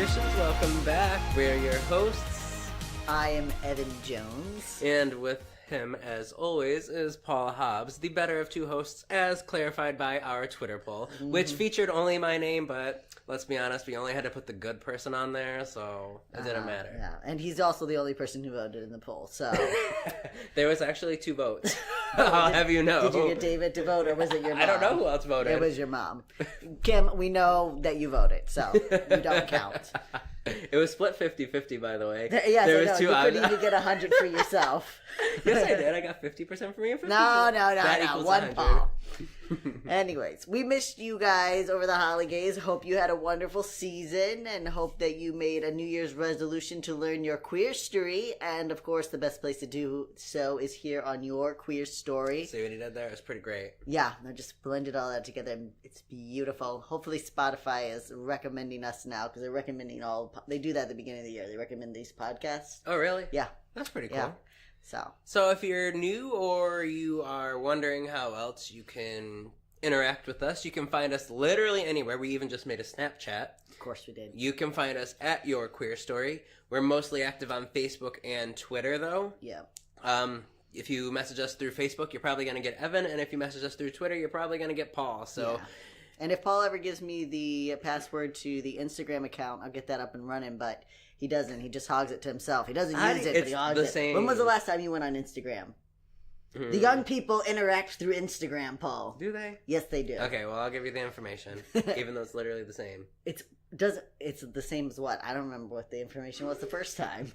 Congratulations, welcome back. We're your hosts. I am Evan Jones. And with him, as always, is Paul Hobbs, the better of two hosts, as clarified by our Twitter poll, which featured only my name, but let's be honest, we only had to put the good person on there, so it didn't matter. Yeah, and he's also the only person who voted in the poll, so... There was actually 2 votes. I'll have you know. Did you get David to vote, or was it your mom? I don't know who else voted. It was your mom. Kim, we know that you voted, so you don't count. It was split 50-50, by the way. Yes, there I was know. 2 You couldn't even get 100 for yourself. Yes, I did. I got 50% for me and 50%. No. That equals One 100. Paul. Anyways, we missed you guys over the holidays. Hope you had a wonderful season and hope that you made a New Year's resolution to learn your queer story. And of course, the best place to do so is here on Your Queer Story. See what he did there? It was pretty great. Yeah, I just blended all that together. And it's beautiful. Hopefully, Spotify is recommending us now because they're recommending they do that at the beginning of the year. They recommend these podcasts. Oh, really? Yeah. That's pretty cool. Yeah. So if you're new or you are wondering how else you can interact with us, you can find us literally anywhere. We even just made a Snapchat. Of course we did. You can find us at Your Queer Story. We're mostly active on Facebook and Twitter, though. Yeah. If you message us through Facebook, you're probably going to get Evan, and if you message us through Twitter, you're probably going to get Paul. So. Yeah. And if Paul ever gives me the password to the Instagram account, I'll get that up and running, but he doesn't. He just hogs it to himself. He doesn't use it, but he hogs it. Same. When was the last time you went on Instagram? The young people interact through Instagram, Paul. Do they? Yes, they do. Okay, well, I'll give you the information, even though it's literally the same. It's the same as what? I don't remember what the information was the first time.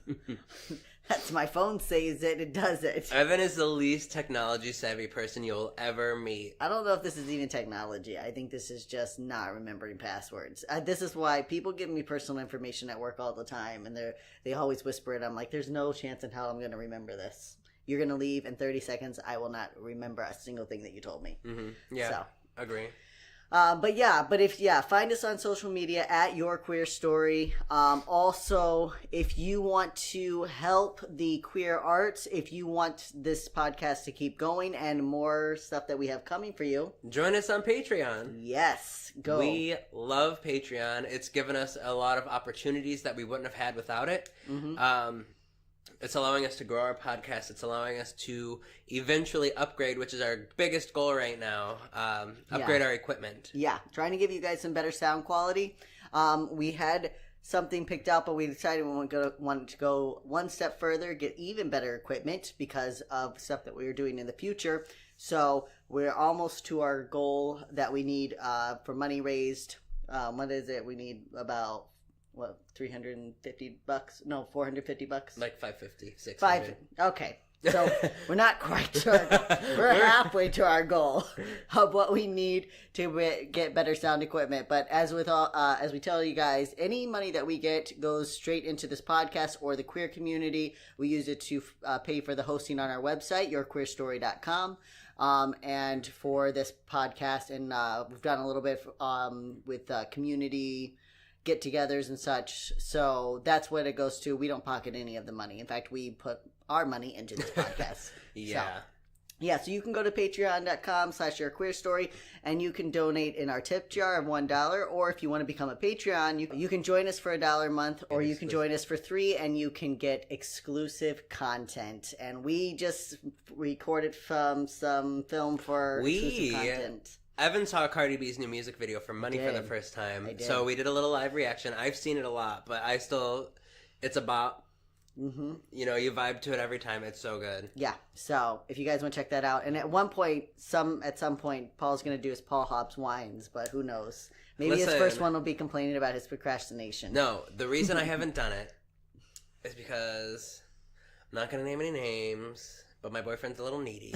That's my phone says it does it. Evan is the least technology savvy person you'll ever meet. I don't know if this is even technology. I think this is just not remembering passwords. This is why people give me personal information at work all the time, and they always whisper it. I'm like, there's no chance in hell I'm going to remember this. You're going to leave in 30 seconds. I will not remember a single thing that you told me. Mm-hmm. Yeah, so. Agree. Find us on social media at Your Queer Story. Also, if you want to help the queer arts, if you want this podcast to keep going and more stuff that we have coming for you, join us on Patreon. Yes, go. We love Patreon. It's given us a lot of opportunities that we wouldn't have had without it. Mm-hmm. It's allowing us to grow our podcast. It's allowing us to eventually upgrade, which is our biggest goal right now, upgrade our equipment. Yeah, trying to give you guys some better sound quality. We had something picked out, but we decided we wanted to go one step further, get even better equipment because of stuff that we were doing in the future. So we're almost to our goal that we need for money raised. What is it? We need about... What, $350? No, $450? Like $550, $600. Okay. So we're not quite to we're halfway to our goal of what we need to get better sound equipment. But as with all, as we tell you guys, any money that we get goes straight into this podcast or the queer community. We use it to pay for the hosting on our website, yourqueerstory.com. And for this podcast, and we've done a little bit with community get-togethers and such, so that's what it goes to. We don't pocket any of the money. In fact, we put our money into this podcast. So you can go to patreon.com/yourqueerstory and you can donate in our tip jar of $1, or if you want to become a Patreon, you can join us for $1 a month, or you can join us for $3 and you can get exclusive content. And we just recorded some film for exclusive content. Evan saw Cardi B's new music video for Money for the first time. So we did a little live reaction. I've seen it a lot, but it's a bop. Mm-hmm. You know, you vibe to it every time. It's so good. Yeah. So if you guys want to check that out. And at some point, Paul's going to do his Paul Hobbs Wines, but who knows? Maybe his first one will be complaining about his procrastination. No, the reason I haven't done it is because I'm not going to name any names, but my boyfriend's a little needy.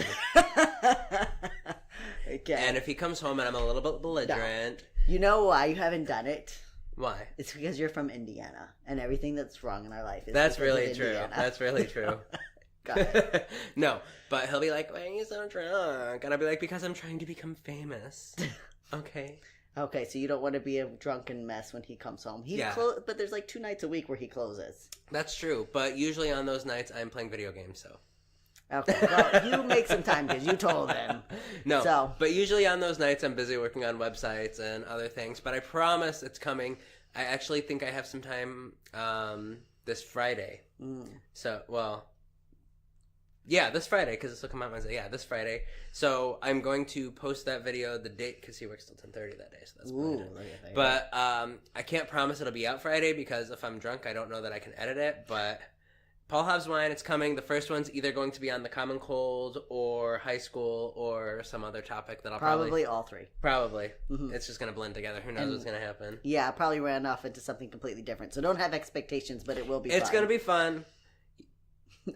Okay. And if he comes home and I'm a little bit belligerent... No. You know why you haven't done it? Why? It's because you're from Indiana, and everything that's wrong in our life is That's really true. That's really true. Got it. No, but he'll be like, why are you so drunk? And I'll be like, because I'm trying to become famous. Okay. Okay, so you don't want to be a drunken mess when he comes home. But there's like 2 nights a week where he closes. That's true, but usually on those nights I'm playing video games, so... Okay, well, you make some time because you told him. No, but usually on those nights I'm busy working on websites and other things, but I promise it's coming. I actually think I have some time this Friday. So, well, yeah, this Friday, because this will come out Wednesday. Yeah, this Friday. So I'm going to post that video, the date, because he works till 10:30 that day, so that's brilliant. But I can't promise it'll be out Friday, because if I'm drunk, I don't know that I can edit it, but... Paul Hobbs Wine, it's coming. The first one's either going to be on the Common Cold or high school or some other topic that I'll probably all three. Probably. Mm-hmm. It's just going to blend together. Who knows what's going to happen? Yeah, probably ran off into something completely different. So don't have expectations, but it will be fun. It's going to be fun.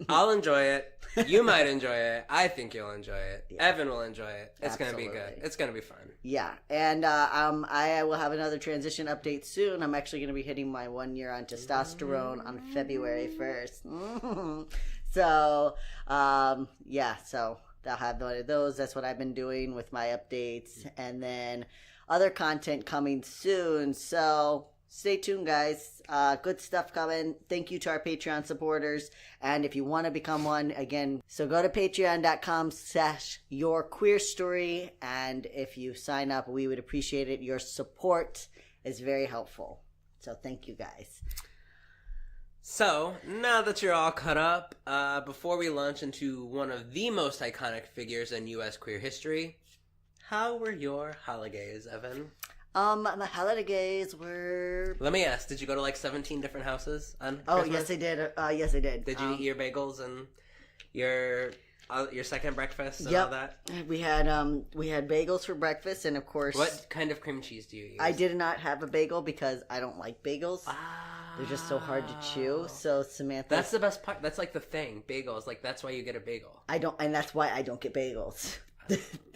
I'll enjoy it. You might enjoy it. I think you'll enjoy it. Yeah. Evan will enjoy it. It's going to be good. It's going to be fun. Yeah. And I will have another transition update soon. I'm actually going to be hitting my 1 year on testosterone on February 1st. So, yeah. So I'll have one of those. That's what I've been doing with my updates. And then other content coming soon. So... stay tuned, guys. Good stuff coming. Thank you to our Patreon supporters. And if you want to become one, again, so go to patreon.com/yourqueerstory. And if you sign up, we would appreciate it. Your support is very helpful. So thank you, guys. So, now that you're all caught up, before we launch into one of the most iconic figures in U.S. queer history, how were your holidays, Evan? My holidays were... Let me ask, did you go to like 17 different houses on Oh, Christmas? yes, I did. Yes, I did. Did you eat your bagels and your second breakfast and yep. all that? We had bagels for breakfast, and of course... What kind of cream cheese do you use? I did not have a bagel because I don't like bagels. They're just so hard to chew. So Samantha... That's the best part. That's like the thing. Bagels. Like, that's why you get a bagel. And that's why I don't get bagels.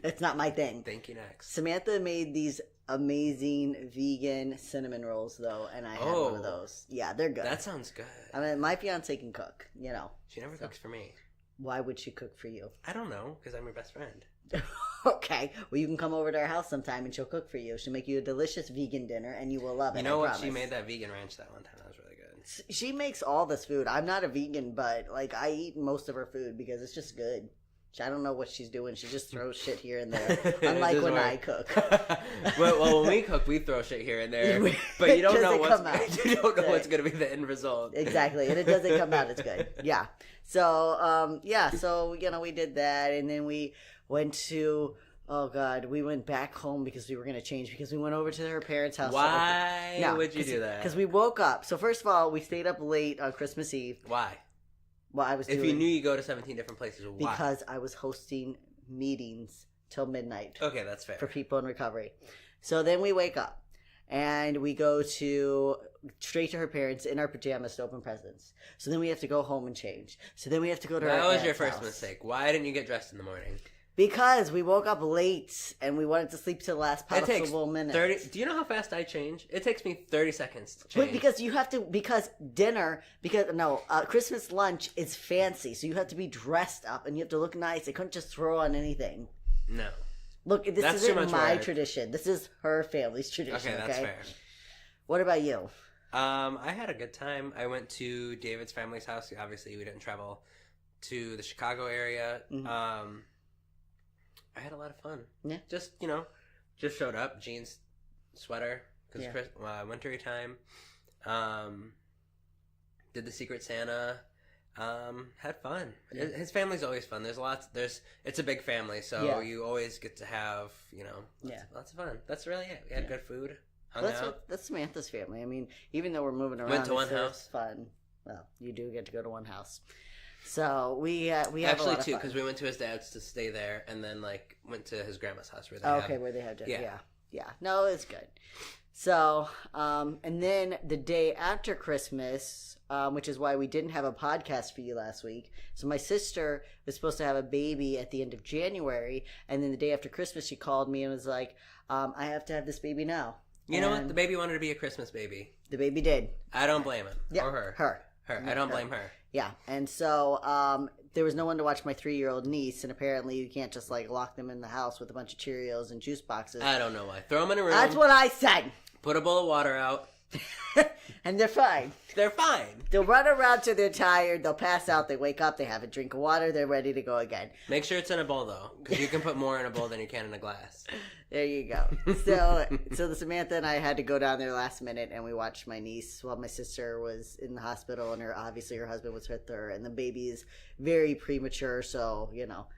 It's not my thing. Thank you, next. Samantha made these amazing vegan cinnamon rolls, though, and I had one of those. Yeah, they're good. That sounds good. I mean, my fiance can cook, you know. She never cooks for me. Why would she cook for you? I don't know, because I'm her best friend. Okay. Well, you can come over to our house sometime, and she'll cook for you. She'll make you a delicious vegan dinner, and you will love it. You know what? Promise. She made that vegan ranch that one time. That was really good. She makes all this food. I'm not a vegan, but, like, I eat most of her food because it's just good. I don't know what she's doing. She just throws shit here and there. Unlike when I cook. well, when we cook, we throw shit here and there. But you don't know what's what's going to be the end result. Exactly. And it doesn't come out as good. Yeah. So, So, we did that. And then we went to... Oh, God. We went back home because we were going to change. Because we went over to her parents' house. Why would you do that? Because we woke up. So, first of all, we stayed up late on Christmas Eve. Why? Well, if you knew you go to 17 different places, why? Because I was hosting meetings till midnight. Okay, that's fair. For people in recovery. So then we wake up and we go straight to her parents in our pajamas to open presents. So then we have to go home and change. So then we have to go to her That was your aunt's first house. mistake. Why didn't you get dressed in the morning? Because we woke up late and we wanted to sleep till the last possible minute. Do you know how fast I change? It takes me 30 seconds to change. But Christmas lunch is fancy, so you have to be dressed up and you have to look nice. They couldn't just throw on anything. No. Look, this isn't my tradition. This is her family's tradition. Okay, that's fair. What about you? I had a good time. I went to David's family's house. Obviously, we didn't travel to the Chicago area. Mm-hmm. I had a lot of fun. Yeah. Just showed up, jeans, sweater, because wintery time. Did the Secret Santa. Had fun. Yeah. His family's always fun. It's a big family, so you always get to have, lots of fun. That's really it. We had good food, hung out. That's Samantha's family. I mean, even though we're moving around, went to one house. Fun. Well, you do get to go to one house. So we have actually a lot of fun. two, because we went to his dad's to stay there, and then went to his grandma's house where they had dinner. Yeah. No, it's good. So, and then the day after Christmas, which is why we didn't have a podcast for you last week. So my sister was supposed to have a baby at the end of January, and then the day after Christmas, she called me and was like, "I have to have this baby now." You know what? The baby wanted to be a Christmas baby. The baby did. I don't blame him. Yeah, or her. Her. I don't blame her. Yeah, and so there was no one to watch my 3-year-old niece, and apparently you can't just lock them in the house with a bunch of Cheerios and juice boxes. I don't know why. Throw them in a room. That's what I said. Put a bowl of water out. And they're fine. They're fine. They'll run around till they're tired. They'll pass out. They wake up. They have a drink of water. They're ready to go again. Make sure it's in a bowl, though, because you can put more in a bowl than you can in a glass. There you go. So the Samantha and I had to go down there last minute, and we watched my niece while my sister was in the hospital, and obviously her husband was with her, and the baby is very premature, so,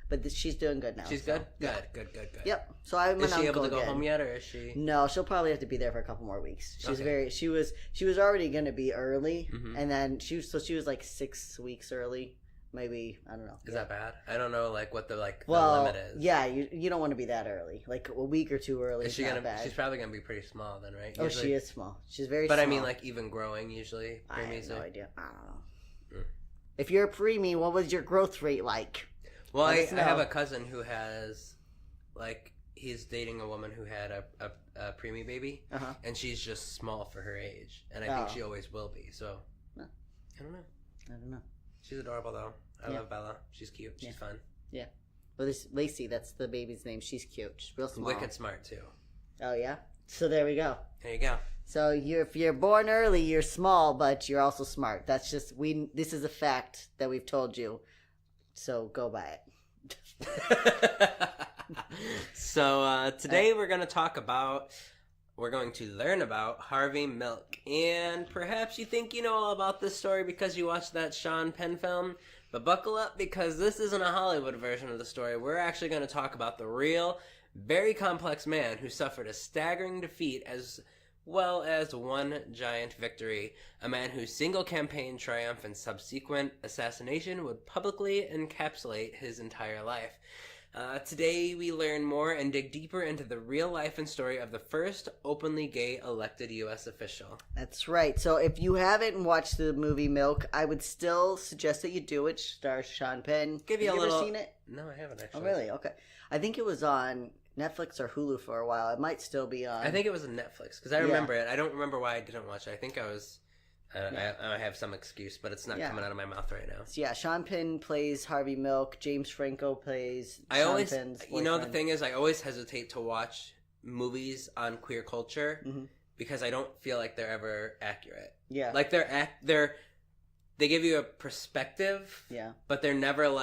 but she's doing good now. She's so, good? Yeah. Good. Yep. So I'm Is she able to go home yet, or is she? No, she'll probably have to be there for a couple more weeks. Okay. She was already going to be early, and then she was like 6 weeks early. Maybe, I don't know. Is that bad? I don't know, what the limit is. Yeah, you don't want to be that early. Like a week or two early is not bad. She's probably gonna be pretty small then, right? Usually. Oh, she is small. She's very but small. I mean, even growing usually. I have no idea. I don't know. Mm. If you're a preemie, what was your growth rate like? Well, I have a cousin who has, he's dating a woman who had a preemie baby, and she's just small for her age, and I think she always will be. So, I don't know. She's adorable though. I love Bella. She's cute. She's fun. Yeah. Well, this Lacey, that's the baby's name. She's cute. She's real small. Wicked smart too. Oh yeah. So there we go. There you go. So if you're born early, you're small, but you're also smart. That's just this is a fact that we've told you. So go by it. So today we're going to learn about Harvey Milk. And perhaps you think you know all about this story because you watched that Sean Penn film. But buckle up, because this isn't a Hollywood version of the story. We're actually going to talk about the real, very complex man who suffered a staggering defeat as well as one giant victory. A man whose single campaign triumph and subsequent assassination would publicly encapsulate his entire life. Today we learn more and dig deeper into the real life and story of the first openly gay elected U.S. official. That's right. So if you haven't watched the movie Milk, I would still suggest that you do it. It stars Sean Penn. Have you ever seen it? No, I haven't actually. Oh, really? Okay. I think it was on Netflix or Hulu for a while. It might still be on. I think it was on Netflix because I remember it. I don't remember why I didn't watch it. I think I was... I have some excuse, but it's not coming out of my mouth right now. So Sean Penn plays Harvey Milk. James Franco plays Sean Penn's boyfriend. The thing is, I always hesitate to watch movies on queer culture because I don't feel like they're ever accurate. Yeah. Like they give you a perspective, but they're never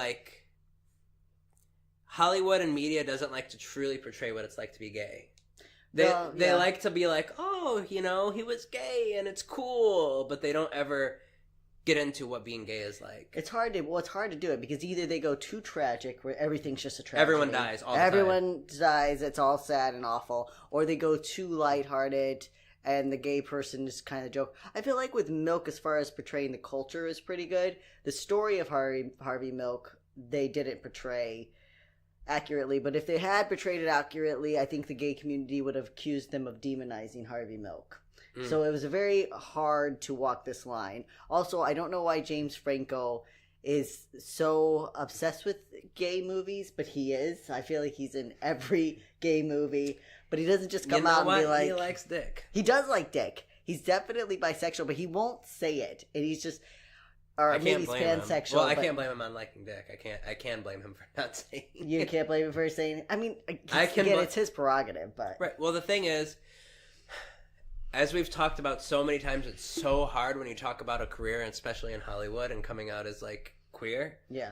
Hollywood and media doesn't like to truly portray what it's like to be gay. They like to be like, oh, he was gay and it's cool, but they don't ever get into what being gay is like. It's hard to do it because either they go too tragic where everything's just a tragedy. Everyone dies all the time. Everyone dies, it's all sad and awful. Or they go too lighthearted and the gay person is kind of joke. I feel like with Milk, as far as portraying the culture, is pretty good. The story of Harvey Milk, they didn't portray accurately, but if they had portrayed it accurately, I think the gay community would have accused them of demonizing Harvey Milk. So it was very hard to walk this line. Also, I don't know why James Franco is so obsessed with gay movies, but he is. I feel like he's in every gay movie, but he doesn't just come out and be like... He likes dick. He does like dick. He's definitely bisexual, but he won't say it. And he's just... Or maybe he's pansexual. Well, I can't blame him on liking dick. I can blame him for not saying it. You can't blame him for saying it? I mean, it's his prerogative, but... Right. Well, the thing is, as we've talked about so many times, it's so hard when you talk about a career, and especially in Hollywood, and coming out as, queer. Yeah.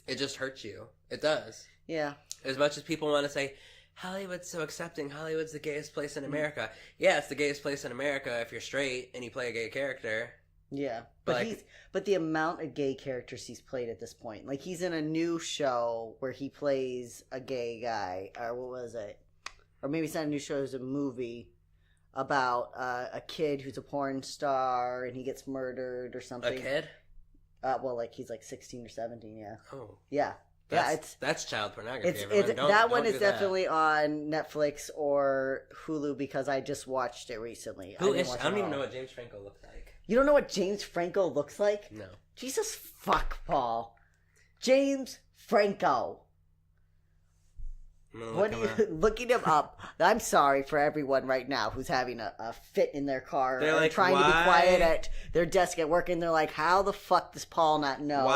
It just hurts you. It does. Yeah. As much as people want to say, Hollywood's so accepting, Hollywood's the gayest place in America. Yeah, it's the gayest place in America if you're straight and you play a gay character. Yeah, but the amount of gay characters he's played at this point, he's in a new show where he plays a gay guy, or what was it? Or maybe it's not a new show; it's a movie about a kid who's a porn star and he gets murdered or something. A kid? He's 16 or 17. Yeah. Oh. Yeah. That's child pornography. That one is definitely on Netflix or Hulu because I just watched it recently. I don't even know what James Franco looks like. You don't know what James Franco looks like? No. Jesus fuck, Paul. James Franco. What are you looking him up? I'm sorry for everyone right now who's having a fit in their car or trying to be quiet at their desk at work, and they're like, how the fuck does Paul not know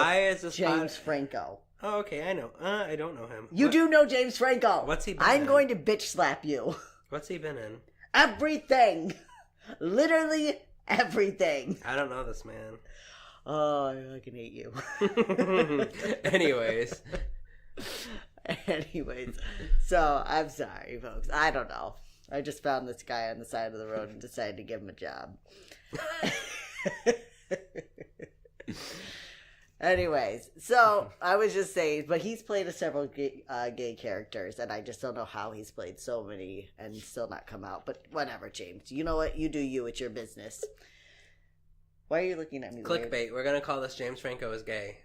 James Franco? Oh, okay, I know. I don't know him. You do know James Franco. What's he been I'm going to bitch slap you. What's he been in? Everything. Literally everything. I don't know this man. Oh, I fucking hate you. Anyways. So I'm sorry, folks. I don't know. I just found this guy on the side of the road and decided to give him a job. Anyways, so I was just saying, but he's played several gay characters, and I just don't know how he's played so many and still not come out. But whatever, James. You know what? You do you. It's your business. Why are you looking at me? Clickbait. Weird? We're gonna call this James Franco is gay.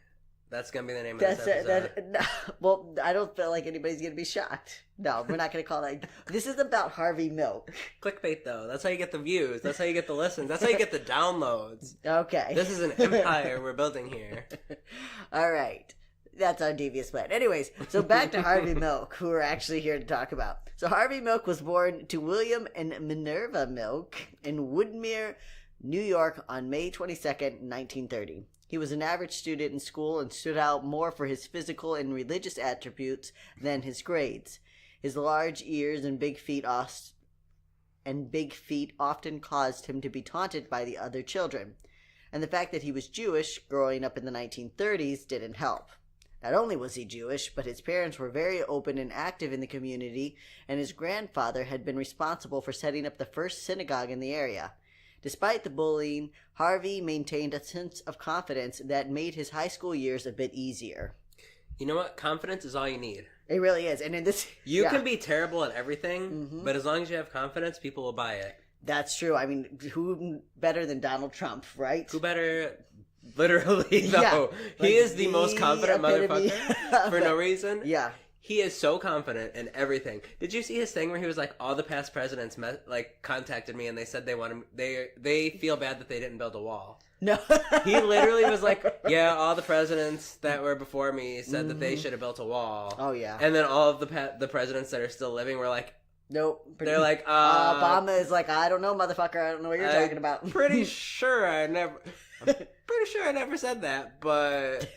That's gonna be the name of this episode. Well, I don't feel like anybody's gonna be shocked. No, we're not gonna call that. This is about Harvey Milk. Clickbait, though. That's how you get the views. That's how you get the listens. That's how you get the downloads. Okay. This is an empire we're building here. All right. That's our devious plan. Anyways, so back to Harvey Milk, who we're actually here to talk about. So Harvey Milk was born to William and Minerva Milk in Woodmere, New York on May 22nd, 1930. He was an average student in school and stood out more for his physical and religious attributes than his grades. His large ears and big feet often caused him to be taunted by the other children. And the fact that he was Jewish growing up in the 1930s didn't help. Not only was he Jewish, but his parents were very open and active in the community, and his grandfather had been responsible for setting up the first synagogue in the area. Despite the bullying, Harvey maintained a sense of confidence that made his high school years a bit easier. You know what? Confidence is all you need. It really is. And in this... You can be terrible at everything, but as long as you have confidence, people will buy it. That's true. I mean, who better than Donald Trump, right? Who better... Literally, though. Yeah, he is the most confident motherfucker for no reason. Yeah. He is so confident in everything. Did you see his thing where he was like, all the past presidents contacted me and they said they feel bad that they didn't build a wall. No. He literally was like, yeah, all the presidents that were before me said that they should have built a wall. Oh, yeah. And then all of the presidents that are still living were like, nope. They're like, Obama is like, I don't know, motherfucker. I don't know what you're talking about. Pretty sure I never said that, but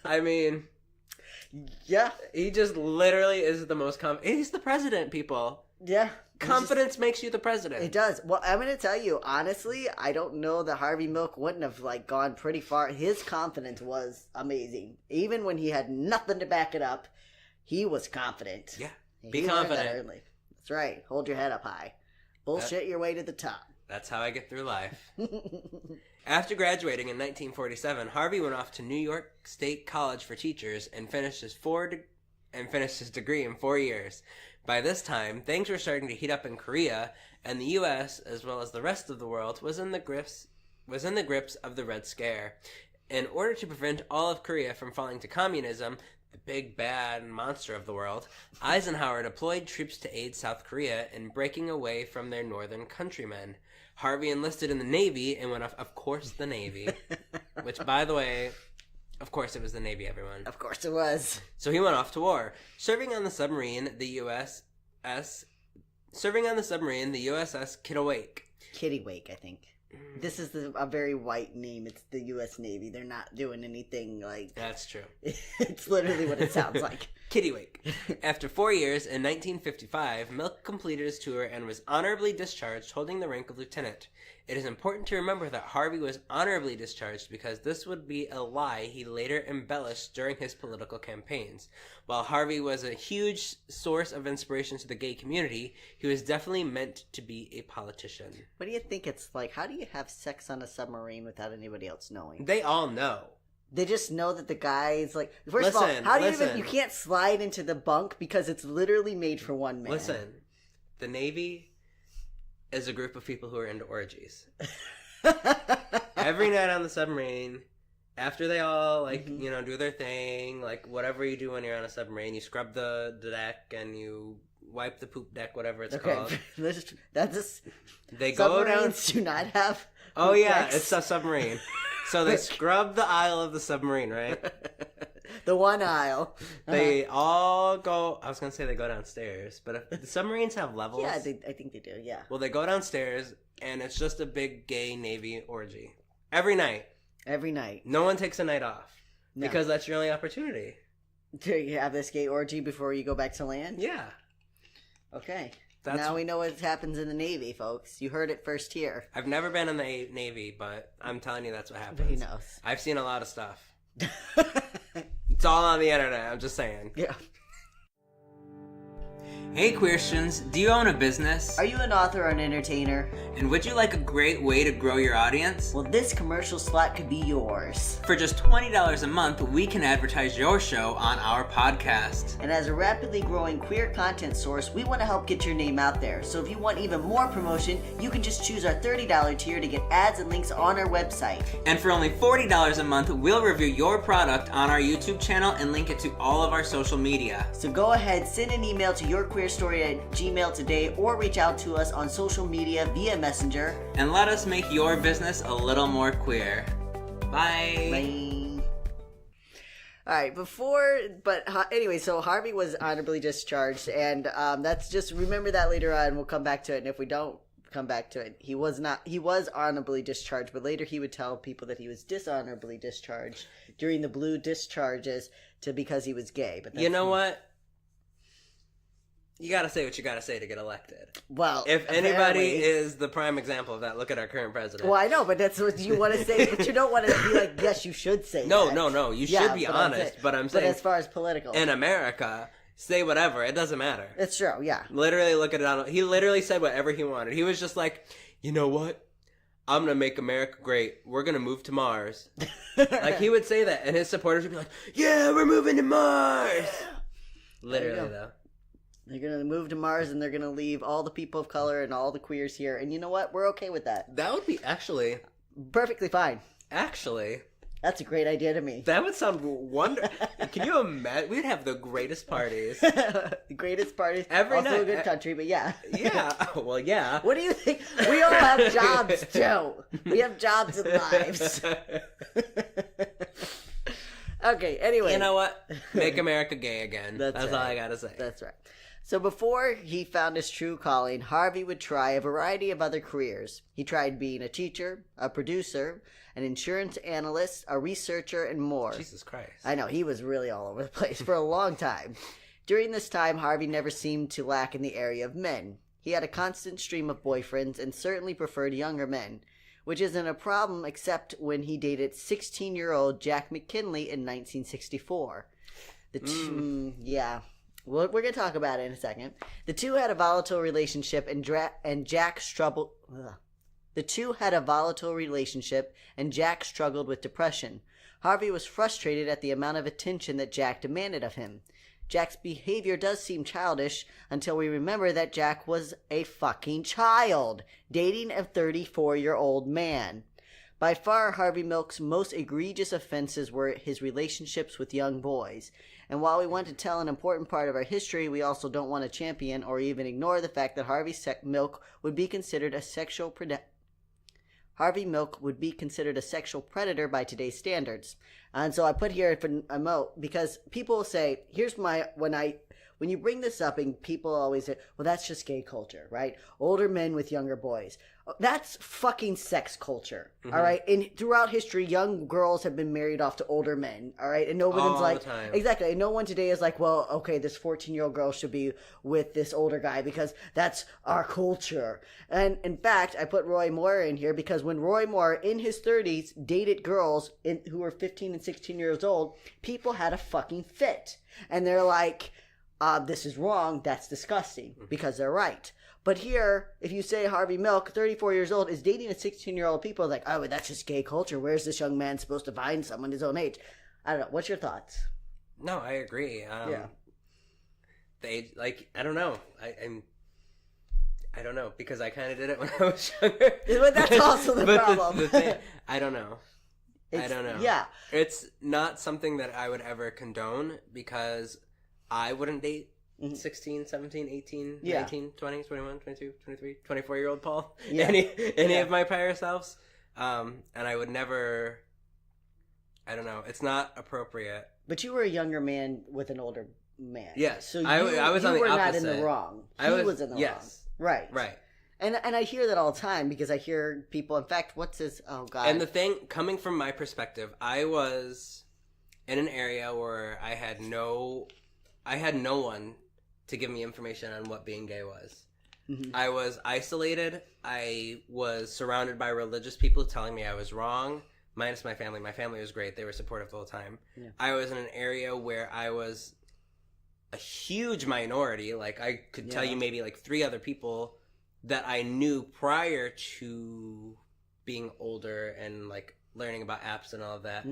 I mean... Yeah. He just literally is the most he's the president, people. Yeah. Confidence makes you the president. It does. Well, I'm going to tell you, honestly, I don't know that Harvey Milk wouldn't have gone pretty far. His confidence was amazing. Even when he had nothing to back it up, he was confident. Yeah. Be confident. That's right. Hold your head up high. Bullshit your way to the top. That's how I get through life. After graduating in 1947, Harvey went off to New York State College for Teachers and finished his degree in 4 years. By this time, things were starting to heat up in Korea, and the U.S., as well as the rest of the world, was in the grips of the Red Scare. In order to prevent all of Korea from falling to communism, the big bad monster of the world, Eisenhower deployed troops to aid South Korea in breaking away from their northern countrymen. Harvey enlisted in the Navy and went off, of course, the Navy. Which, by the way, of course it was the Navy, everyone. Of course it was. So he went off to war. Serving on the submarine, the USS Kittiwake. Kittiwake, I think. This is a very white name. It's the U.S. Navy. They're not doing anything like... That's true. It's literally what it sounds like. Kittiwake. After 4 years, in 1955, Milk completed his tour and was honorably discharged, holding the rank of lieutenant. It is important to remember that Harvey was honorably discharged because this would be a lie he later embellished during his political campaigns. While Harvey was a huge source of inspiration to the gay community, he was definitely meant to be a politician. What do you think it's like? How do you have sex on a submarine without anybody else knowing? They all know. They just know that the guy's like... First of all, how do you you can't slide into the bunk because it's literally made for one man. Listen, the Navy is a group of people who are into orgies. Every night on the submarine, after they all, do their thing, whatever you do when you're on a submarine, you scrub the deck and you wipe the poop deck, whatever it's called. They go down... Submarines do not have... Oh, yeah, it's a submarine. So they scrub the aisle of the submarine, right? The one aisle. They all go... I was going to say they go downstairs, but if the submarines have levels... Yeah, I think they do, yeah. Well, they go downstairs, and it's just a big gay Navy orgy. Every night. Every night. No one takes a night off. No. Because that's your only opportunity. Do you have this gay orgy before you go back to land? Yeah. Okay. Now we know what happens in the Navy, folks. You heard it first here. I've never been in the Navy, but I'm telling you that's what happens. He knows. I've seen a lot of stuff. It's all on the internet, I'm just saying. Yeah. Hey Queerstians, do you own a business? Are you an author or an entertainer? And would you like a great way to grow your audience? Well, this commercial slot could be yours. For just $20 a month, we can advertise your show on our podcast. And as a rapidly growing queer content source, we want to help get your name out there. So if you want even more promotion, you can just choose our $30 tier to get ads and links on our website. And for only $40 a month, we'll review your product on our YouTube channel and link it to all of our social media. So go ahead, send an email to yourqueerstory@gmail today or reach out to us on social media via Messenger. And let us make your business a little more queer. Bye. Bye. All right, anyway, so Harvey was honorably discharged, and that's just, remember that later on, we'll come back to it, and if we don't come back to it, he was honorably discharged, but later he would tell people that he was dishonorably discharged during the blue discharges because he was gay. But you know what? You gotta say what you gotta say to get elected. Well, if anybody is the prime example of that, look at our current president. Well, I know, but that's what you want to say. But you don't want to be like, yes, you should say no, that. No. You should be honest. But I'm saying, but as far as political, in America, say whatever. It doesn't matter. It's true. Yeah. Literally, look at it. He literally said whatever he wanted. He was just like, you know what? I'm gonna make America great. We're gonna move to Mars. Like, he would say that, and his supporters would be like, yeah, we're moving to Mars. Literally, though. They're going to move to Mars, and they're going to leave all the people of color and all the queers here. And you know what? We're okay with that. That would be actually... perfectly fine. Actually... that's a great idea to me. That would sound wonderful. Can you imagine? We'd have the greatest parties. The greatest parties. Every also night. a good country, but yeah. Yeah. Well, yeah. What do you think? We all have jobs, Joe. We have jobs and lives. Okay, anyway. You know what? Make America gay again. That's right. all I gotta say. That's right. So before he found his true calling, Harvey would try a variety of other careers. He tried being a teacher, a producer, an insurance analyst, a researcher, and more. Jesus Christ. I know, he was really all over the place for a long time. During this time, Harvey never seemed to lack in the area of men. He had a constant stream of boyfriends and certainly preferred younger men, which isn't a problem except when he dated 16-year-old Jack McKinley in 1964. Yeah. We're going to talk about it in a second. The two had a volatile relationship, and Jack struggled. The two had a volatile relationship, and Jack struggled with depression. Harvey was frustrated at the amount of attention that Jack demanded of him. Jack's behavior does seem childish until we remember that Jack was a fucking child, dating a 34-year-old man. By far, Harvey Milk's most egregious offenses were his relationships with young boys. And while we want to tell an important part of our history, we also don't want to champion or even ignore the fact that Harvey Milk would be considered a sexual predator by today's standards. And so I put here a note because people will say, when you bring this up and people always say, well, that's just gay culture, right? Older men with younger boys. That's fucking sex culture, all right? And throughout history, young girls have been married off to older men, all right? And no one's like, the time. Exactly. And no one today is like, well, okay, this 14-year-old girl should be with this older guy because that's our culture. And in fact, I put Roy Moore in here because when Roy Moore, in his 30s, dated girls who were 15 and 16 years old, people had a fucking fit. And they're like, this is wrong, that's disgusting, because they're right. But here, if you say Harvey Milk, 34 years old, is dating a 16-year-old, people are like, oh, that's just gay culture. Where's this young man supposed to find someone his own age? I don't know. What's your thoughts? No, I agree. Yeah. I don't know. I don't know, because I kind of did it when I was younger. But that's also the problem. The thing, I don't know. I don't know. Yeah. It's not something that I would ever condone because I wouldn't date 16, 17, 18, 19, 20, 21, 22, 23, 24-year-old Paul. Yeah. Any of my prior selves. And I would never, I don't know. It's not appropriate. But you were a younger man with an older man. Yes. So I was on the were opposite. not in the wrong. He was in the wrong. Right. Right. And I hear that all the time because I hear people, in fact, what's this? Oh, God. And the thing, coming from my perspective, I was in an area where I had no one to give me information on what being gay was. I was isolated. I was surrounded by religious people telling me I was wrong, minus my family. My family was great. They were supportive the whole time. Yeah. I was in an area where I was a huge minority. Like, I could tell you maybe like 3 other people that I knew prior to being older and like learning about apps and all of that.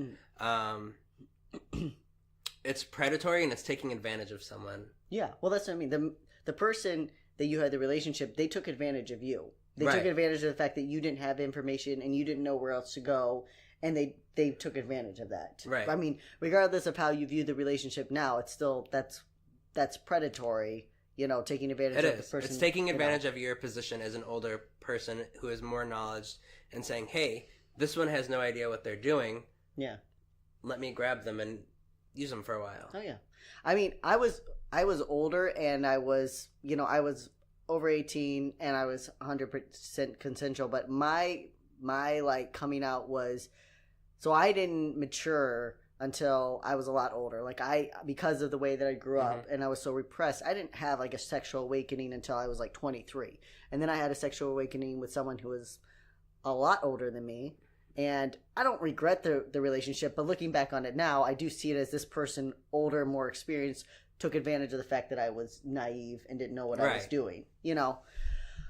It's predatory and it's taking advantage of someone. Yeah, well, that's what I mean. The person that you had the relationship, they took advantage of you. They took advantage of the fact that you didn't have information and you didn't know where else to go, and they took advantage of that. Right. I mean, regardless of how you view the relationship now, it's still that's predatory. You know, taking advantage of the person. It's taking advantage of your position as an older person who has more knowledge and saying, "Hey, this one has no idea what they're doing. Yeah, let me grab them and use them for a while." Oh yeah, I mean, I was older and I was over 18 and I was 100% consensual, but my like coming out was, so I didn't mature until I was a lot older. Like, because of the way that I grew up and I was so repressed, I didn't have like a sexual awakening until I was like 23. And then I had a sexual awakening with someone who was a lot older than me. And I don't regret the relationship, but looking back on it now, I do see it as this person, older, more experienced, took advantage of the fact that I was naive and didn't know what I was doing, you know.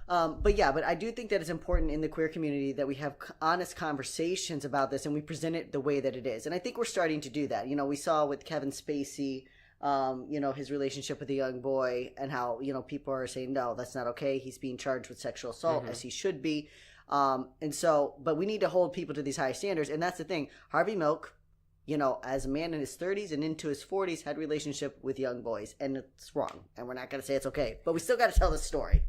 But I do think that it's important in the queer community that we have honest conversations about this and we present it the way that it is. And I think we're starting to do that. You know, we saw with Kevin Spacey, his relationship with a young boy and how, people are saying, no, that's not okay. He's being charged with sexual assault as he should be. But we need to hold people to these high standards. And that's the thing. Harvey Milk, as a man in his 30s and into his 40s, had a relationship with young boys. And it's wrong. And we're not going to say it's okay. But we still got to tell the story.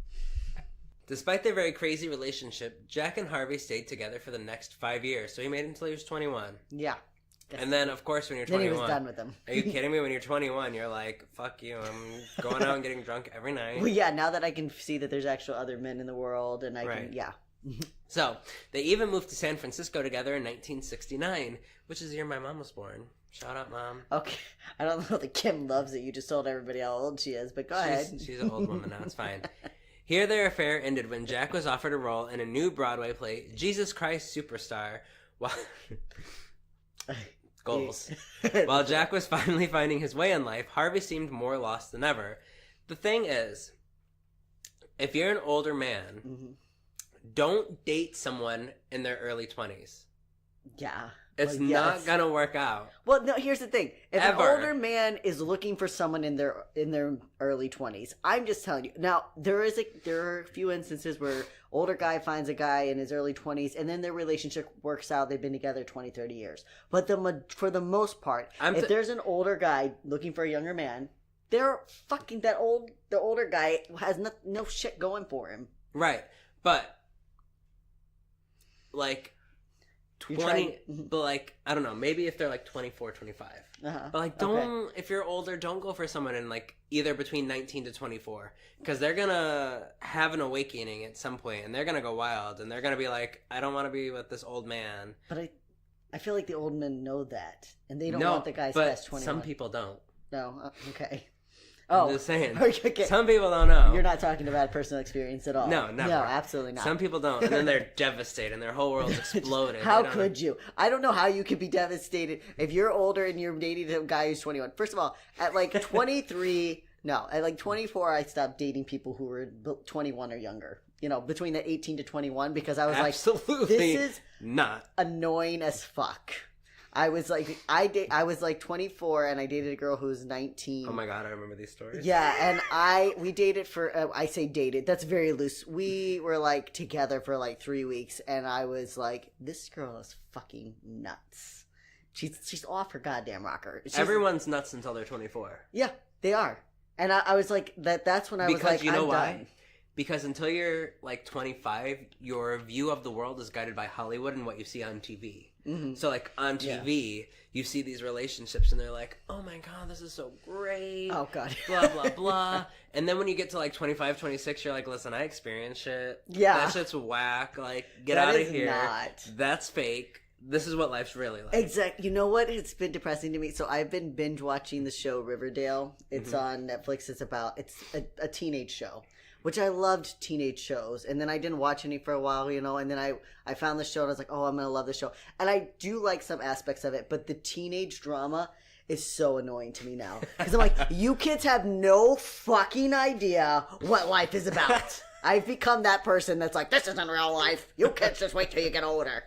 Despite their very crazy relationship, Jack and Harvey stayed together for the next 5 years. So he made it until he was 21. Yeah. And then, of course, when you're 21... Then he was done with them. Are you kidding me? When you're 21, you're like, fuck you. I'm going out and getting drunk every night. Well, yeah, now that I can see that there's actual other men in the world and I can... Yeah. So, they even moved to San Francisco together in 1969, which is the year my mom was born. Shout out, Mom. Okay. I don't know that Kim loves it. You just told everybody how old she is, but go ahead. She's an old woman now. It's fine. Here, their affair ended when Jack was offered a role in a new Broadway play, Jesus Christ Superstar, while... Goals. While Jack was finally finding his way in life, Harvey seemed more lost than ever. The thing is, if you're an older man, don't date someone in their early 20s. Yeah. It's not gonna work out. Well, no, here's the thing. If an older man is looking for someone in their early 20s, I'm just telling you. Now, there are a few instances where older guy finds a guy in his early 20s and then their relationship works out. They've been together 20, 30 years. But for the most part, if there's an older guy looking for a younger man, they're fucking the older guy has no shit going for him. Right. But like 20, but like, I don't know, maybe if they're like 24, 25. But like, if you're older, don't go for someone in like either between 19 to 24. Because they're gonna have an awakening at some point and they're gonna go wild and they're gonna be like, I don't want to be with this old man. But I feel like the old men know that. And they don't want the guys past 21. Some people don't. No? Okay. I'm just saying. Okay. Some people don't know. You're not talking about personal experience at all. No, never. No, absolutely not. Some people don't. And then they're devastated and their whole world's exploded. How could you? I don't know how you could be devastated if you're older and you're dating a guy who's 21. First of all, at like 23, no, at like 24, I stopped dating people who were 21 or younger. Between the 18 to 21, because I was absolutely this is not annoying as fuck. I was like, I was like 24 and I dated a girl who was 19. Oh my God, I remember these stories. Yeah, and we dated for, I say dated, that's very loose. We were like together for like 3 weeks and I was like, this girl is fucking nuts. She's off her goddamn rocker. Everyone's nuts until they're 24. Yeah, they are. And I was like, that's when I was like, you know why? Done. Because until you're like 25, your view of the world is guided by Hollywood and what you see on TV. Mm-hmm. So like on TV, you see these relationships and they're like, oh my God, this is so great. Oh God. Blah, blah, blah. And then when you get to like 25, 26, you're like, listen, I experienced shit. Yeah. That shit's whack. Like, get out of here. That's fake. This is what life's really like. Exactly. You know what? It's been depressing to me. So I've been binge watching the show Riverdale. It's on Netflix. It's a teenage show. which I loved teenage shows. And then I didn't watch any for a while, and then I found the show and I was like, oh, I'm going to love this show. And I do like some aspects of it, but the teenage drama is so annoying to me now. Because I'm like, you kids have no fucking idea what life is about. I've become that person that's like, this isn't real life. You kids just wait till you get older.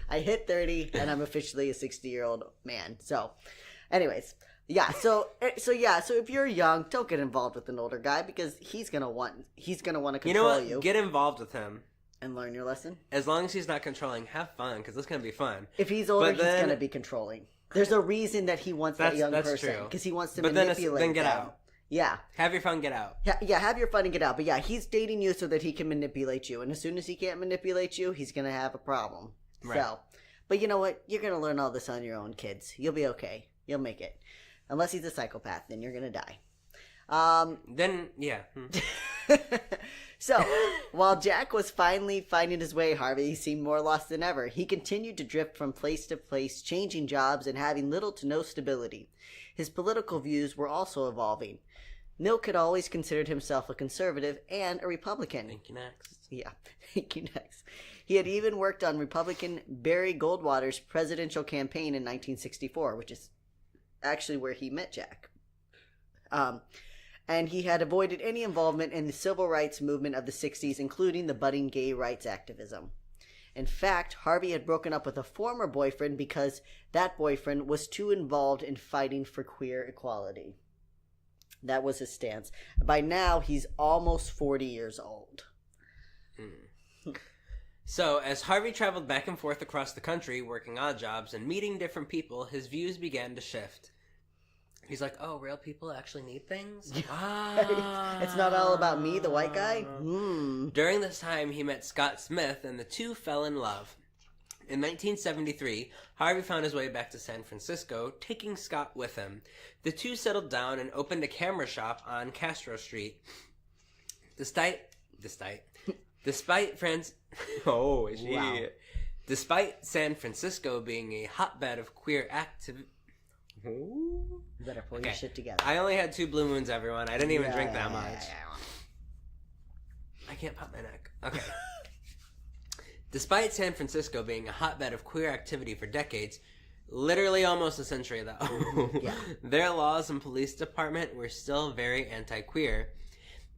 I hit 30 and I'm officially a 60-year-old man. So, anyways, yeah. So if you're young, don't get involved with an older guy because he's gonna want to control you. You know what? Get involved with him and learn your lesson. As long as he's not controlling, have fun because it's gonna be fun. If he's older, he's gonna be controlling. There's a reason that he wants that young person because he wants to manipulate. Then get out. Yeah. Have your fun, get out. Yeah, have your fun and get out. But yeah, he's dating you so that he can manipulate you. And as soon as he can't manipulate you, he's going to have a problem. Right. So, but you know what? You're going to learn all this on your own, kids. You'll be okay. You'll make it. Unless he's a psychopath, then you're going to die. Then, yeah. So, while Jack was finally finding his way, Harvey seemed more lost than ever. He continued to drift from place to place, changing jobs and having little to no stability. His political views were also evolving. Milk had always considered himself a conservative and a Republican. Thank you, next. Yeah, thank you, next. He had even worked on Republican Barry Goldwater's presidential campaign in 1964, which is actually where he met Jack. And he had avoided any involvement in the civil rights movement of the 60s, including the budding gay rights activism. In fact, Harvey had broken up with a former boyfriend because that boyfriend was too involved in fighting for queer equality. That was his stance. By now, he's almost 40 years old. So, as Harvey traveled back and forth across the country, working odd jobs and meeting different people, his views began to shift. He's like, oh, real people actually need things? It's not all about me, the white guy? During this time, he met Scott Smith, and the two fell in love. In 1973, Harvey found his way back to San Francisco, taking Scott with him. The two settled down and opened a camera shop on Castro Street. Despite San Francisco being a hotbed of queer activity. You better pull your shit together. I only had 2 Blue Moons, everyone. I didn't even drink that much. I can't pop my neck. Okay. Despite San Francisco being a hotbed of queer activity for decades, literally almost a century though, their laws and police department were still very anti-queer.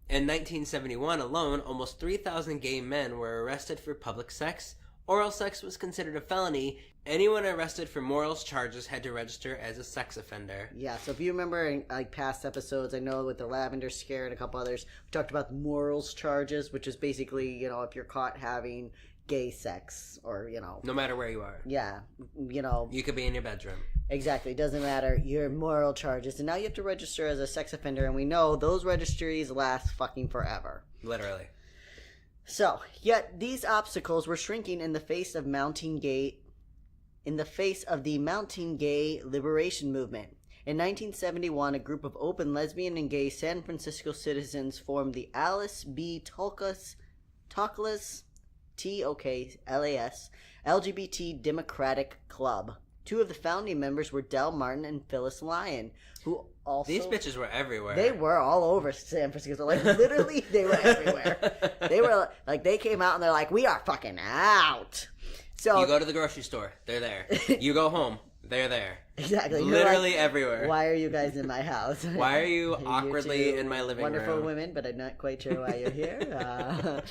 In 1971 alone, almost 3,000 gay men were arrested for public sex. Oral sex was considered a felony. Anyone arrested for morals charges had to register as a sex offender. Yeah, so if you remember in past episodes, I know with the Lavender Scare and a couple others, we talked about the morals charges, which is basically, if you're caught having gay sex or, no matter where you are. Yeah, You could be in your bedroom. Exactly, it doesn't matter. Your moral charges. And now you have to register as a sex offender, and we know those registries last fucking forever. Literally. So, yet these obstacles were shrinking in the face of the mounting gay liberation movement. In 1971, a group of open lesbian and gay San Francisco citizens formed the Alice B. Toklas TOKLAS LGBT Democratic Club. 2 of the founding members were Del Martin and Phyllis Lyon, who also... These bitches were everywhere. They were all over San Francisco. Like, literally, they were everywhere. They were, like, they came out and they're like, we are fucking out. So you go to the grocery store, they're there. You go home, they're there. Exactly. Literally everywhere. Why are you guys in my house? Why are you awkwardly in my living wonderful room? Women, but I'm not quite sure why you're here.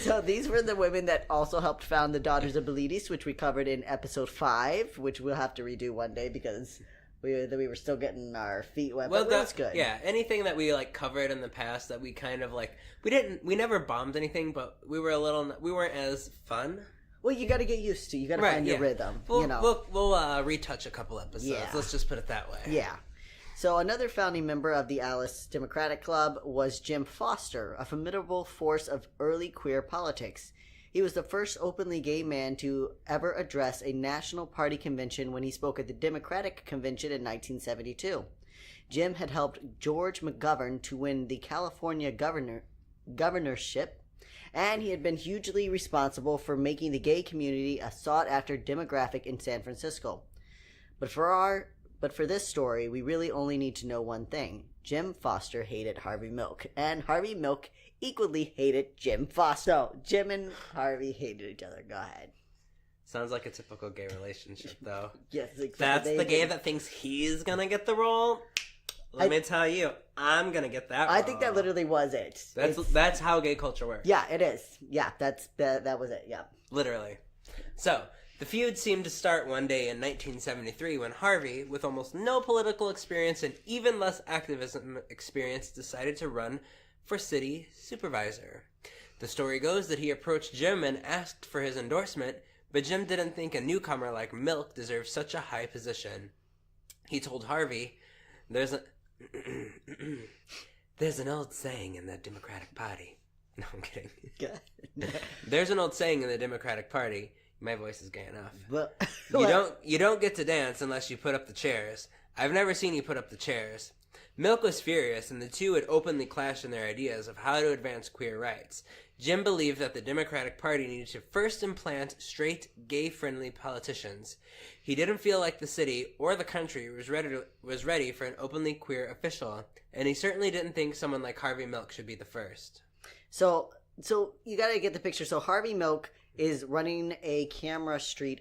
So these were the women that also helped found the Daughters of Bilitis, which we covered in episode 5, which we'll have to redo one day because we were still getting our feet wet. Well, that's good. Yeah, anything that we covered in the past that we kind of we never bombed anything, but we weren't as fun. Well, you got to get used to. You got to find your rhythm. We'll retouch a couple episodes. Yeah. Let's just put it that way. Yeah. So another founding member of the Alice Democratic Club was Jim Foster, a formidable force of early queer politics. He was the first openly gay man to ever address a National Party convention when he spoke at the Democratic Convention in 1972. Jim had helped George McGovern to win the California governorship, and he had been hugely responsible for making the gay community a sought-after demographic in San Francisco. But for our But for this story, we really only need to know one thing. Jim Foster hated Harvey Milk, and Harvey Milk equally hated Jim Foster. So, Jim and Harvey hated each other. Go ahead. Sounds like a typical gay relationship, though. Yes, exactly. That's the gay that thinks he's gonna get the role. Let me tell you, I'm gonna get that role. I think that literally was it. That's how gay culture works. Yeah, it is. Yeah, that was it. Yeah. Literally. So, the feud seemed to start one day in 1973 when Harvey, with almost no political experience and even less activism experience, decided to run for city supervisor. The story goes that he approached Jim and asked for his endorsement, but Jim didn't think a newcomer like Milk deserved such a high position. He told Harvey, there's an old saying in the Democratic Party. No, I'm kidding. There's an old saying in the Democratic Party. My voice is gay enough. But, you don't get to dance unless you put up the chairs. I've never seen you put up the chairs. Milk was furious, and the two had openly clashed in their ideas of how to advance queer rights. Jim believed that the Democratic Party needed to first implant straight, gay-friendly politicians. He didn't feel like the city or the country was ready for an openly queer official, and he certainly didn't think someone like Harvey Milk should be the first. So you gotta get the picture. So Harvey Milk is running a camera shop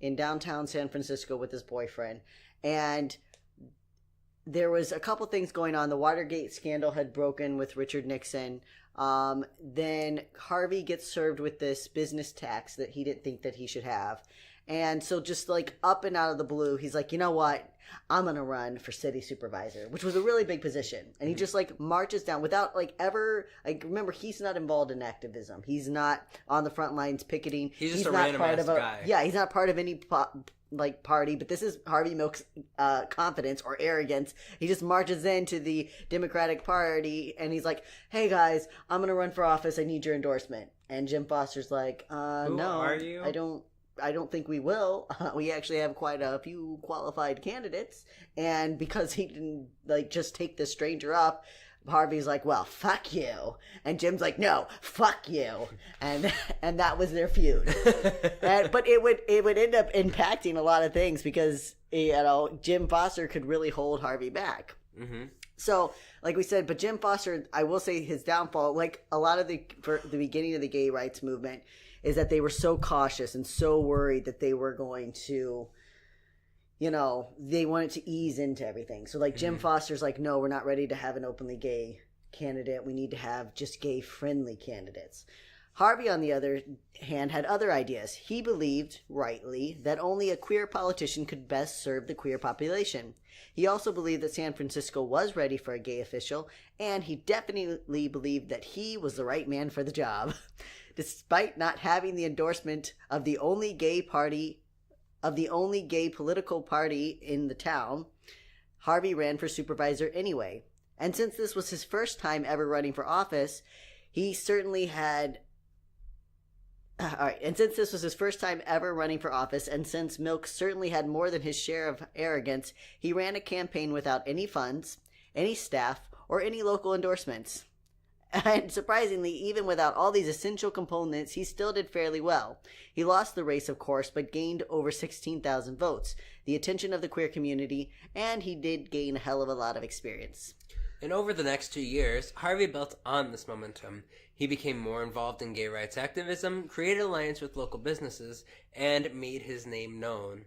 in downtown San Francisco with his boyfriend, and there was a couple things going on. The Watergate scandal had broken with Richard Nixon. Then Harvey gets served with this business tax that he didn't think that he should have. And so just like up and out of the blue, he's like, you know what? I'm going to run for city supervisor, which was a really big position. And he just like marches down without like ever, like remember, he's not involved in activism. He's not on the front lines picketing. He's just a random ass guy. Yeah, he's not part of any party, but this is Harvey Milk's confidence or arrogance. He just marches into the Democratic Party and he's like, hey guys, I'm going to run for office. I need your endorsement. And Jim Foster's like, Who no, are you? I don't think we will. We actually have quite a few qualified candidates. And because he didn't like just take this stranger up, Harvey's like, well, fuck you. And Jim's like, no, fuck you. And that was their feud. But it would end up impacting a lot of things because, you know, Jim Foster could really hold Harvey back. Mm-hmm. So, like we said, but Jim Foster, I will say his downfall, like a lot of the beginning of the gay rights movement, is that they were so cautious and so worried that they were going to, you know, they wanted to ease into everything. So like Jim Foster's like, no, we're not ready to have an openly gay candidate. We need to have just gay friendly candidates. Harvey, on the other hand, had other ideas. He believed, rightly, that only a queer politician could best serve the queer population. He also believed that San Francisco was ready for a gay official, and he definitely believed that he was the right man for the job. Despite not having the endorsement of the only gay political party in the town, Harvey ran for supervisor anyway. And since this was his first time ever running for office, he certainly had... and since this was his first time ever running for office, and since Milk certainly had more than his share of arrogance, he ran a campaign without any funds, any staff, or any local endorsements. And surprisingly, even without all these essential components, he still did fairly well. He lost the race, of course, but gained over 16,000 votes, the attention of the queer community, and he did gain a hell of a lot of experience. And over the next 2 years, Harvey built on this momentum. He became more involved in gay rights activism, created alliance with local businesses, and made his name known.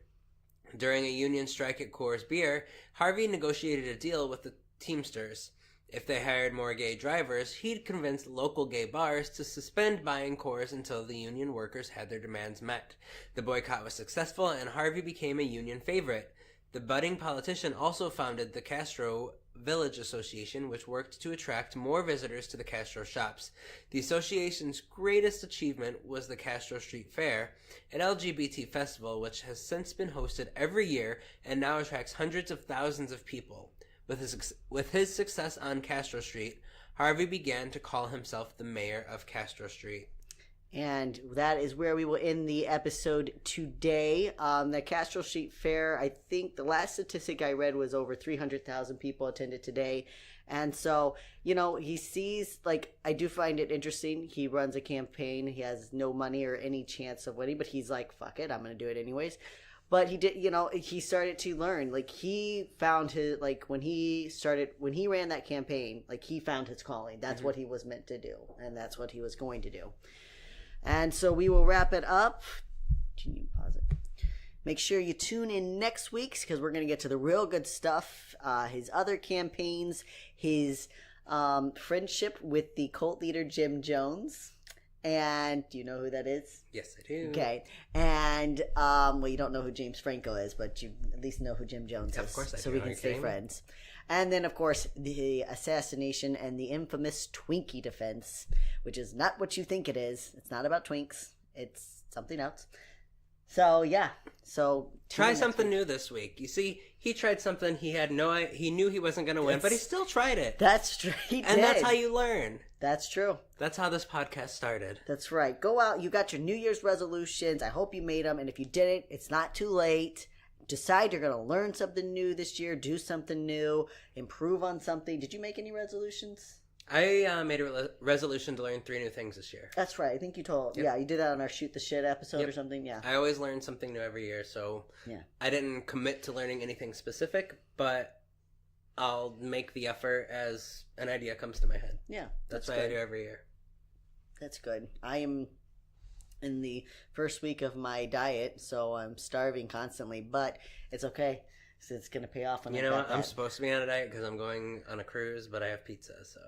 During a union strike at Coors Beer, Harvey negotiated a deal with the Teamsters. If they hired more gay drivers, he'd convince local gay bars to suspend buying Coors until the union workers had their demands met. The boycott was successful, and Harvey became a union favorite. The budding politician also founded the Castro Village Association, which worked to attract more visitors to the Castro shops. The association's greatest achievement was the Castro Street Fair, an LGBT festival which has since been hosted every year and now attracts hundreds of thousands of people. With his success on Castro Street, Harvey began to call himself the mayor of Castro Street. And that is where we will end the episode today. The Castro Street Fair, I think the last statistic I read was over 300,000 people attended today. And so, he sees, I do find it interesting. He runs a campaign. He has no money or any chance of winning, but he's like, fuck it, I'm going to do it anyways. But he did, he started to learn. He found his, when he ran that campaign, he found his calling. That's what he was meant to do. And that's what he was going to do. And so we will wrap it up. Can you pause it? Make sure you tune in next week because we're going to get to the real good stuff. His other campaigns, his friendship with the cult leader Jim Jones. And do you know who that is? Yes, I do. Okay. And, you don't know who James Franco is, but you at least know who Jim Jones is. Of course I do. So we can stay friends. And then, of course, the assassination and the infamous Twinkie defense, which is not what you think it is. It's not about Twinks. It's something else. So, yeah. So try something new this week. You see, he tried something he knew he wasn't going to win, but he still tried it. That's true. He did. And that's how you learn. That's true. That's how this podcast started. That's right. Go out. You got your New Year's resolutions. I hope you made them. And if you didn't, it's not too late. Decide you're going to learn something new this year, do something new, improve on something. Did you make any resolutions? I made a resolution to learn 3 new things this year. That's right. I think you told. Yep. Yeah, you did that on our Shoot the Shit episode or something. Yeah. I always learn something new every year, so I didn't commit to learning anything specific, but I'll make the effort as an idea comes to my head. Yeah. That's what I do every year. That's good. I am in the first week of my diet, so I'm starving constantly, but it's okay. So it's going to pay off. You know what? I'm supposed to be on a diet because I'm going on a cruise, but I have pizza, so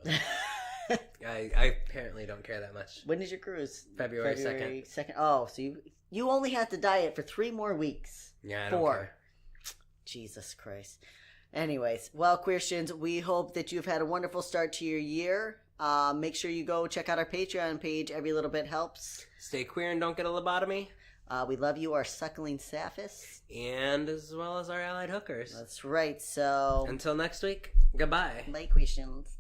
I apparently don't care that much. When is your cruise? February 2nd. Oh, so you only have to diet for 3 more weeks. Yeah, I don't care. Jesus Christ. Anyways, well, Christians, we hope that you've had a wonderful start to your year. Make sure you go check out our Patreon page. Every little bit helps. Stay queer and don't get a lobotomy. We love you, our suckling saphists. And as well as our allied hookers. That's right, so... Until next week, goodbye. Bye, Christians.